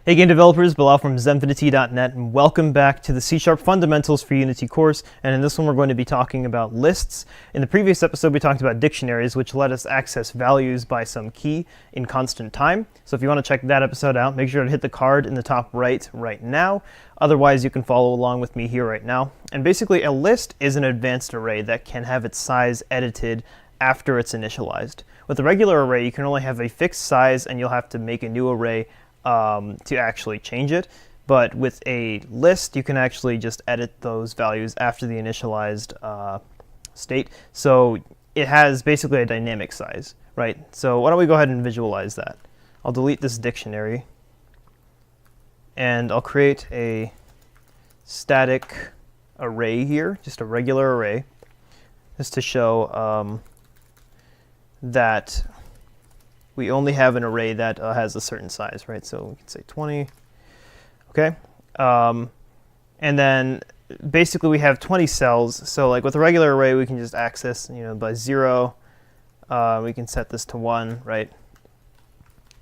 Hey game developers, Bilal from Zenfinity.net, and welcome back to the C# Fundamentals for Unity course. And in this one we're going to be talking about lists. In the previous episode we talked about dictionaries, which let us access values by some key in constant time. So if you want to check that episode out, make sure to hit the card in the top right now. Otherwise you can follow along with me here right now. And basically a list is an advanced array that can have its size edited after it's initialized. With a regular array you can only have a fixed size and you'll have to make a new array to actually change it. But with a list, you can actually just edit those values after the initialized state. So it has basically a dynamic size, right? So why don't we go ahead and visualize that. I'll delete this dictionary, and I'll create a static array here, just a regular array, just to show that we only have an array that has a certain size, right? So we can say 20, okay? And then basically we have 20 cells. So like with a regular array, we can just access, by 0. We can set this to 1, right?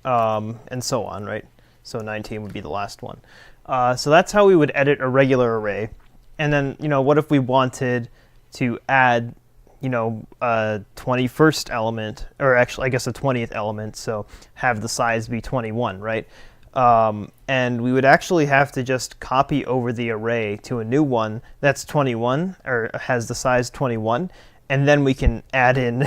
And so on, right? So 19 would be the last one. So that's how we would edit a regular array. And then, what if we wanted to add a 21st element, or actually I guess a 20th element, so have the size be 21, right? And we would actually have to just copy over the array to a new one that's 21, or has the size 21, and then we can add in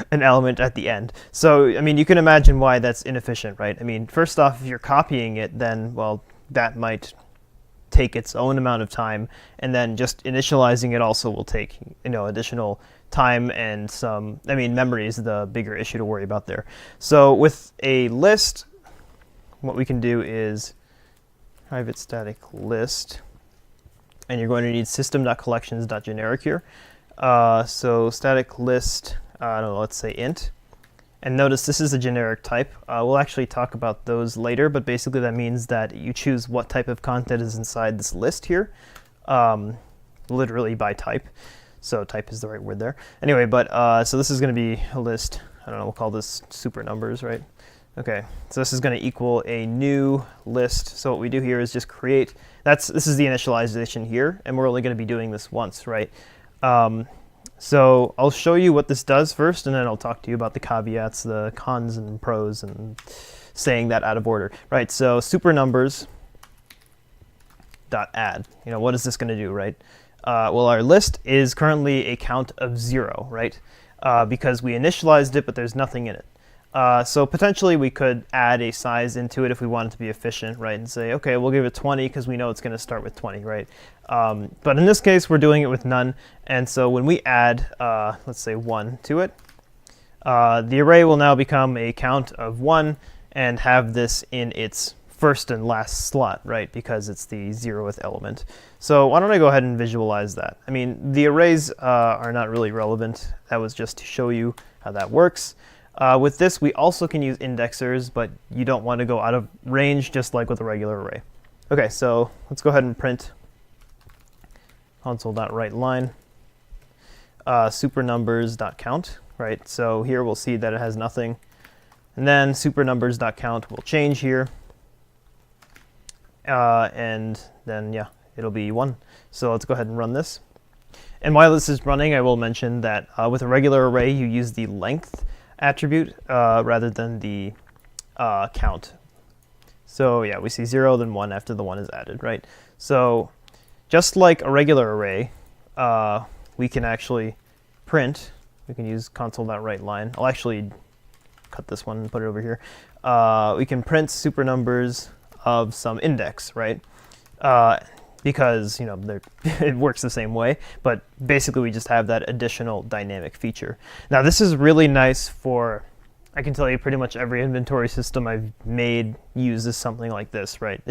an element at the end. So, I mean, you can imagine why that's inefficient, right? I mean, first off, if you're copying it, then, well, that might take its own amount of time, and then just initializing it also will take, additional time and some, memory is the bigger issue to worry about there. So with a list, what we can do is private static list, and you're going to need system.collections.generic here. So static list, I don't know, let's say int. And notice this is a generic type. We'll actually talk about those later, but basically that means that you choose what type of content is inside this list here, literally by type. So type is the right word there. Anyway, but so this is going to be a list. I don't know, we'll call this super numbers, right? Okay, so this is going to equal a new list. So what we do here is just create, this is the initialization here, and we're only going to be doing this once, right? So I'll show you what this does first, and then I'll talk to you about the caveats, the cons and pros, and saying that out of order. Right, so supernumbers dot add. What is this going to do, right? Well, our list is currently a count of 0, right? Because we initialized it, but there's nothing in it. So potentially we could add a size into it if we wanted to be efficient, right? And say, okay, we'll give it 20 because we know it's going to start with 20, right? But in this case, we're doing it with none. And so when we add, let's say 1 to it, the array will now become a count of 1 and have this in its first and last slot, right? Because it's the 0th element. So why don't I go ahead and visualize that? I mean, the arrays are not really relevant. That was just to show you how that works. With this, we also can use indexers, but you don't want to go out of range, just like with a regular array. Okay, so let's go ahead and print console.writeLine supernumbers.count, right? So here we'll see that it has nothing. And then supernumbers.count will change here. And then, yeah, it'll be 1. So let's go ahead and run this. And while this is running, I will mention that with a regular array, you use the length attribute rather than the count. So yeah, we see 0, then 1 after the 1 is added, right? So just like a regular array, we can actually print. We can use console.writeLine. I'll actually cut this one and put it over here. We can print supernumbers of some index, right? Because it works the same way, but basically we just have that additional dynamic feature. Now this is really nice for, I can tell you pretty much every inventory system I've made uses something like this, right?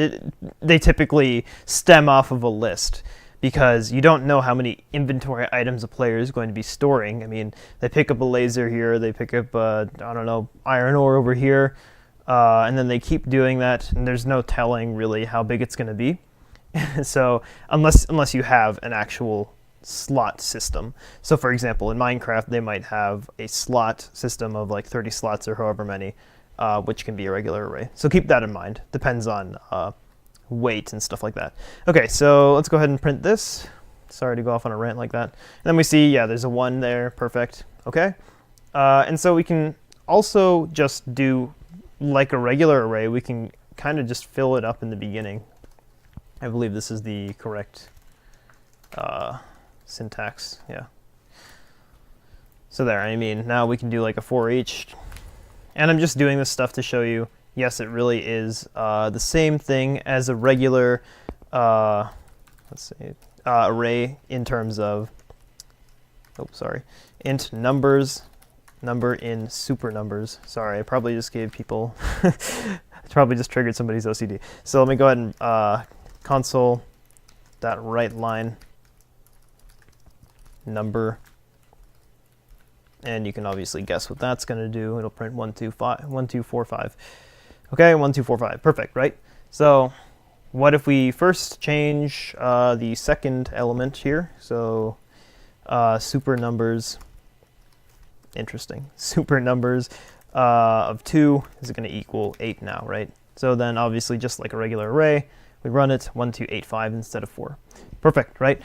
They typically stem off of a list because you don't know how many inventory items a player is going to be storing. I mean, they pick up a laser here, they pick up, I don't know, iron ore over here, and then they keep doing that, and there's no telling really how big it's going to be. So unless you have an actual slot system. So for example, in Minecraft, they might have a slot system of like 30 slots or however many. which can be a regular array. So keep that in mind. Depends on weight and stuff like that. Okay, so let's go ahead and print this. Sorry to go off on a rant like that. And then we see, yeah, there's a 1 there. Perfect. Okay. And so we can also just do like a regular array. We can kind of just fill it up in the beginning. I believe this is the correct syntax. Yeah. So there, I mean, now we can do like a for each. And I'm just doing this stuff to show you, yes, it really is the same thing as a regular, array in terms of, int numbers, number in super numbers. Sorry, I probably just gave people, probably just triggered somebody's OCD. So let me go ahead and console.writeLine number. And you can obviously guess what that's going to do. It'll print 1, 2, 5, 1, 2, 4, 5. Okay, 1, 2, 4, 5. Perfect, right? So what if we first change the second element here? So super numbers. Interesting. Super numbers of 2 is going to equal 8 now, right? So then obviously just like a regular array, we run it 1, 2, 8, 5 instead of 4. Perfect, right?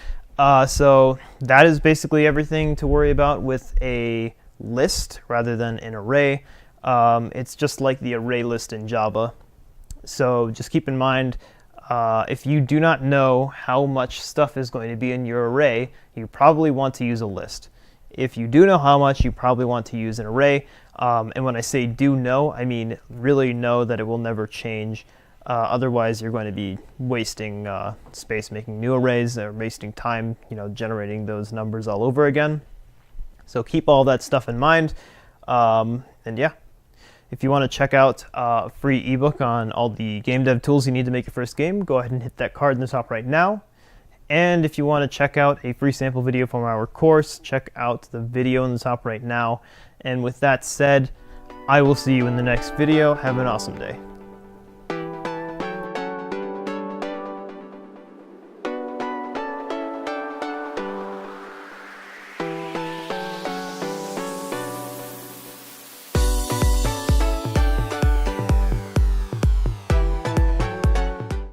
So that is basically everything to worry about with a list rather than an array. It's just like the array list in Java. So just keep in mind, if you do not know how much stuff is going to be in your array, you probably want to use a list. If you do know how much, you probably want to use an array. And when I say do know, I mean really know that it will never change. Otherwise, you're going to be wasting space making new arrays, or wasting time, generating those numbers all over again. So keep all that stuff in mind. And yeah, if you want to check out a free ebook on all the game dev tools you need to make your first game, go ahead and hit that card in the top right now. And if you want to check out a free sample video from our course, check out the video in the top right now. And with that said, I will see you in the next video. Have an awesome day.